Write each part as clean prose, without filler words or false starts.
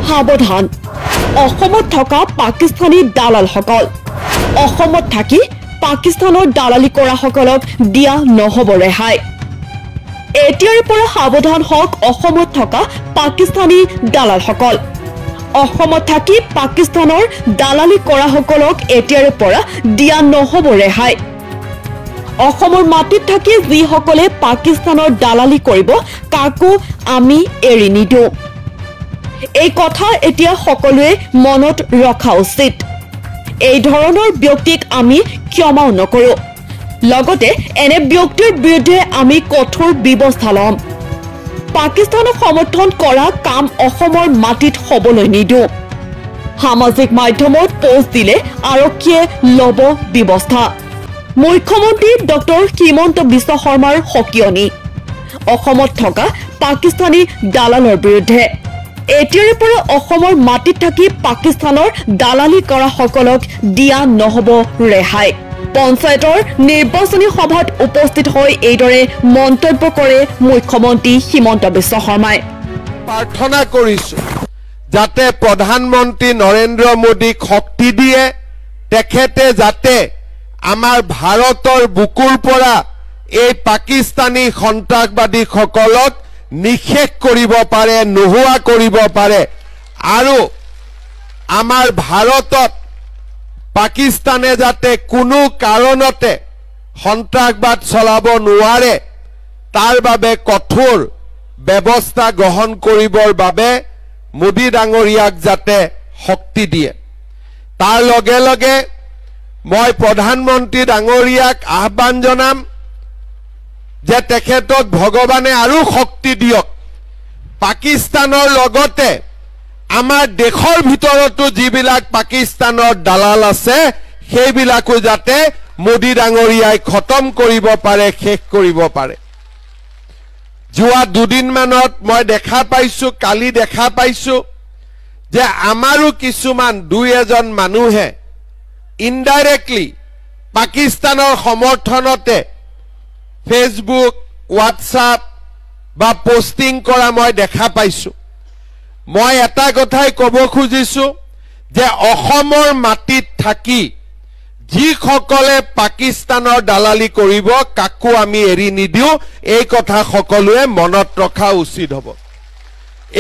সাৱধান অসমত থকা পাকিস্তানী দালালসকল অসমত থাকি পাকিস্তানৰ দালালি কৰা সকলক দিয়া নহব ৰেহাই এতিয়াৰ পৰা সাৱধান হওক অসমত থকা পাকিস্তানী দালালসকল অসমত থাকি পাকিস্তানৰ দালালি কৰা সকলক এতিয়াৰ পৰা দিয়া নহব ৰেহাই অসমৰ মাটিত থাকি যিসকলে পাকিস্তানৰ দালালি কৰিব কাকো আমি এৰি নিদিওঁ এই কথা এতিয়া সকলোৱে মনত ৰখা উচিত এই ধৰণৰ ব্যক্তিক আমি ক্ষমাও নকৰো লগতে এনে ব্যক্তিৰ বিৰুদ্ধে আমি কঠোৰ ব্যৱস্থা ল'ম পাকিস্তানক সমৰ্থন কৰা কাম অসমৰ মাটিত হ'বলৈ নিদিওঁ সামাজিক মাধ্যমত পোষ্ট দিলে আৰক্ষীয়ে ল'ব ব্যৱস্থা মুখ্যমন্ত্ৰী ডক্টৰ হিমন্ত বিশ্ব শৰ্মাৰ সকিয়নি অসমত থকা পাকিস্তানী দালালৰ বিৰুদ্ধে এতিয়াৰ পৰা অসমৰ মাটিত থাকি পাকিস্তানৰ দালালি কৰা সকলক দিয়া নহব ৰেহাই পঞ্চায়তৰ নিৰ্বাচনী সভাত উপস্থিত হৈ এইদৰে মন্তব্য কৰে মুখ্যমন্ত্ৰী হিমন্ত বিশ্ব শৰ্মাই প্ৰাৰ্থনা কৰিছো যাতে প্ৰধানমন্ত্ৰী নৰেন্দ্ৰ মোদীক শক্তি দিয়ে তেখেতে যাতে আমাৰ ভাৰতৰ বুকুৰ পৰা এই পাকিস্তানী সন্ত্ৰাসবাদী সকলক নিশেষ কৰিব পাৰে নোহোৱা কৰিব পাৰে আৰু আমাৰ ভাৰতত পাকিস্তানে যাতে কোনো কাৰণতে সন্ত্ৰাসবাদ চলাব নোৱাৰে তাৰ বাবে কঠোৰ ব্যৱস্থা গ্ৰহণ কৰিবৰ বাবে মোদী ডাঙৰীয়াক যাতে শক্তি দিয়ে তাৰ লগে লগে মই প্ৰধানমন্ত্ৰী ডাঙৰীয়াক আহ্বান জনাম যে তেখেতক ভগৱানে আৰু শক্তি দিয়ক পাকিস্তানৰ লগতে আমাৰ দেশৰ ভিতৰতো যিবিলাক পাকিস্তানৰ দালাল আছে সেইবিলাকো যাতে মোদী ডাঙৰীয়াই খতম কৰিব পাৰে শেষ কৰিব পাৰে যোৱা দুদিনমানত মই দেখা পাইছো কালি দেখা পাইছো যে আমাৰো কিছুমান দুই এজন মানুহে ইনডাইৰেক্টলি পাকিস্তানৰ সমৰ্থনতে ফেসবুক হোৱাটছআপ বা পোস্টিং কৰা মই দেখা পাইছো মই এটা কথাই ক'ব খুজিছো যে অসমৰ মাটিত থাকি যিসকলে পাকিস্তানৰ দালালি কৰিব কাকো আমি এৰি নিদিও এই কথা সকলোৱে মনত ৰখা উচিত হ'ব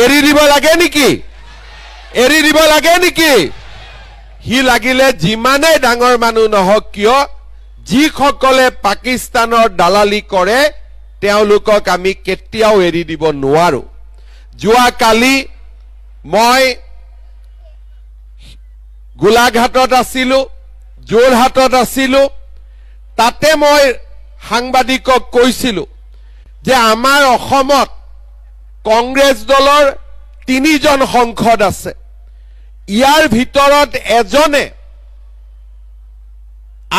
এৰি দিব লাগে নেকি হি লাগিলে যিমানেই ডাঙৰ মানুহ নহওক কিয় যিসকলে পাকিস্তানৰ দালালি কৰে তেওঁলোকক আমি কেতিয়াও এৰি দিব নোৱাৰো যোৱা কালি মই গোলাঘাটত আছিলো যোৰহাটত আছিলো তাতে মই সাংবাদিকক কৈছিলো যে আমাৰ অসমত কংগ্ৰেছ দলৰ 3 জন সংসদ আছে ইয়াৰ ভিতৰত এজনে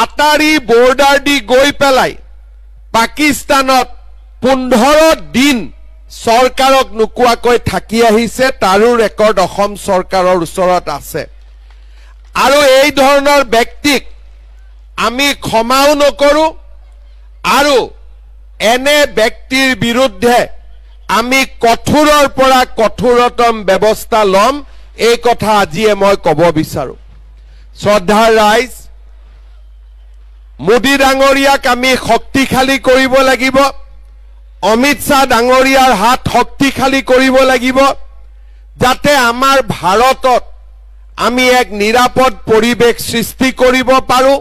আটাৰী বৰ্ডাৰ দি গৈ পেলাই পাকিস্তানত 15 দিন চৰকাৰক নুকুৱাকৈ থাকি আহিছে তাৰো ৰেকৰ্ড অসম চৰকাৰৰ ওচৰত আছে আৰু এই ধৰণৰ ব্যক্তিক আমি ক্ষমাও নকৰো আৰু এনে ব্যক্তিৰ বিৰুদ্ধে আমি কঠোৰৰ পৰা কঠোৰতম ব্যৱস্থা ল'ম এই কথা আজিয়ে মই ক'ব বিচাৰো শ্ৰদ্ধাৰ ৰাইজ মোদী ডাঙৰীয়াক আমি শক্তিশালী কৰিব লাগিব অমিত শাহ ডাঙৰীয়াৰ হাত শক্তিশালী কৰিব লাগিব যাতে আমাৰ ভাৰতত আমি এক নিৰাপদ পৰিৱেশ সৃষ্টি কৰিব পাৰো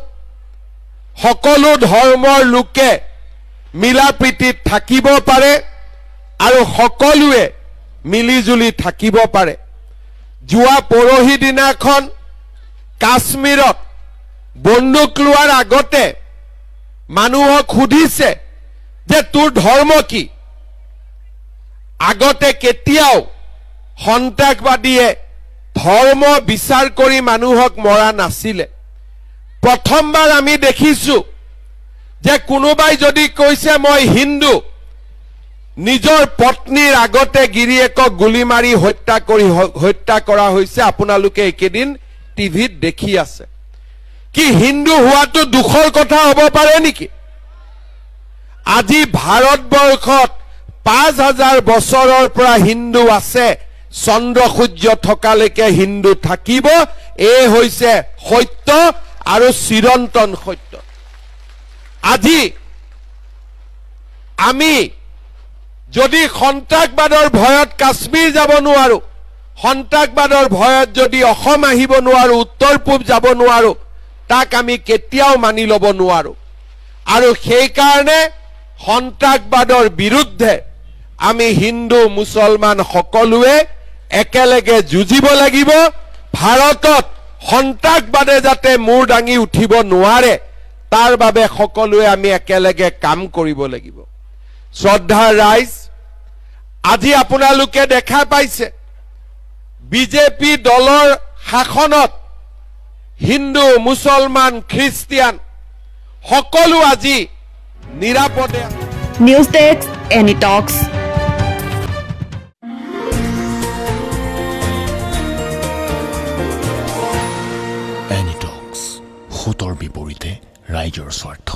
সকলো ধৰ্মৰ লোকে মিলাপ্ৰীতিত থাকিব পাৰে আৰু সকলোৱে মিলিজুলি থাকিব পাৰে যোৱা পৰহি দিনাখন কাশ্মীৰত বন্দুক লোৱাৰ আগতে মানুহক সুধিছে যে তোৰ ধৰ্ম কি আগতে কেতিয়াও সন্ত্ৰাসবাদীয়ে ধৰ্ম বিচাৰ কৰি মানুহক মৰা নাছিলে প্ৰথমবাৰ আমি দেখিছো যে কোনোবাই যদি কৈছে মই হিন্দু নিজৰ পত্নীৰ আগতে গিৰিয়েকক গুলি মাৰি হত্যা কৰা হৈছে আপোনালোকে একেদিন টিভিত দেখি আছে কি হিন্দু হোৱাটো দুখৰ কথা হ'ব পাৰে নেকি আজি ভাৰতবৰ্ষত 5000 বছৰৰ পৰা হিন্দু আছে চন্দ্ৰ সূৰ্য থকালৈকে হিন্দু থাকিব এই হৈছে সত্য আৰু চিৰন্তন সত্য আজি আমি যদি সন্ত্ৰাসবাদৰ ভয়ত কাশ্মীৰ যাব নোৱাৰো সন্ত্ৰাসবাদৰ ভয়ত যদি অসম আহিব নোৱাৰো উত্তৰ পূব যাব নোৱাৰো তাক আমি কেতিয়াও মানি ল'ব নোৱাৰো আৰু সেই কাৰণে সন্ত্ৰাসবাদৰ বিৰুদ্ধে আমি হিন্দু মুছলমান সকলোৱে একেলগে যুঁজিব লাগিব ভাৰতত সন্ত্ৰাসবাদে যাতে মূৰ দাঙি উঠিব নোৱাৰে তাৰ বাবে সকলোৱে আমি একেলগে কাম কৰিব লাগিব শ্ৰদ্ধাৰ ৰাইজ আজি আপোনালোকে দেখা পাইছে বিজেপি দলৰ শাসনত হিন্দু মুছলমান খ্ৰীষ্টিয়ান সকলো আজি নিৰাপদে নিউজ ডেস্ক এনি টক্স এনি টক্স, সোঁতৰ বিপৰীতে ৰাইজৰ স্বাৰ্থ।